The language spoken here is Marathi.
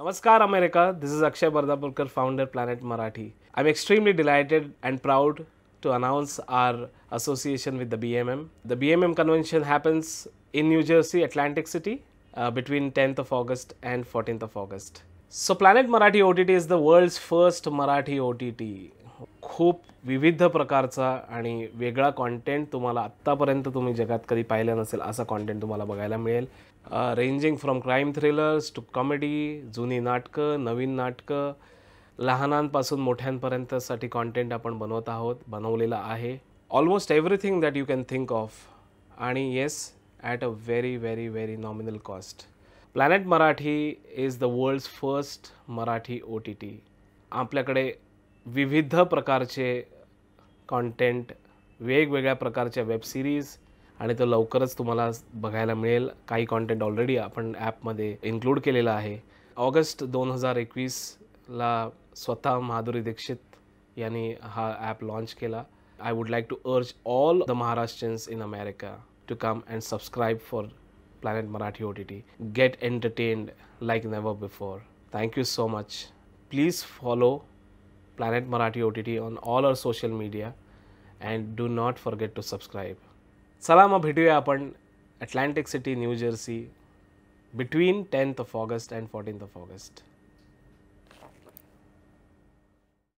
Namaskar America, this is Akshay Bardapurkar, founder Planet Marathi. I'm extremely delighted and proud to announce our association with the BMM. The BMM convention happens in New Jersey, Atlantic City, between 10th of August and 14th of August. So Planet Marathi OTT is the world's first Marathi OTT. खूप विविध प्रकारचा आणि वेगळा कंटेंट तुम्हाला आत्तापर्यंत तुम्ही जगात कधी पाहिलं नसेल असा कंटेंट तुम्हाला बघायला मिळेल. Ranging from crime thrillers to comedy, जुनी नाटकं, नवीन नाटकं, लहानांपासून मोठ्यांपर्यंतसाठी कंटेंट आपण बनवलेलं आहे. Almost everything that you can think of, आणि yes, at a very very very nominal cost. Planet Marathi is the world's first Marathi OTT. आपल्याकडे विविध प्रकारचे कंटेंट, वेगवेगळ्या प्रकारच्या वेब सिरीज, आणि तो लवकरच तुम्हाला बघायला मिळेल. काही कंटेंट ऑलरेडी आपण ॲपमध्ये इन्क्लूड केलेलं आहे. ऑगस्ट 2021ला स्वतः माधुरी दीक्षित यांनी हा ॲप लॉन्च केला. I would like to urge all the Maharashtrians in America to come and subscribe for Planet Marathi OTT. Get entertained like never before. Thank you so much. Please follow Planet Marathi OTT on all our social media and do not forget to subscribe. चला मग भेटूया आपण Atlantic city, new Jersey, between 10th of August and 14th of August.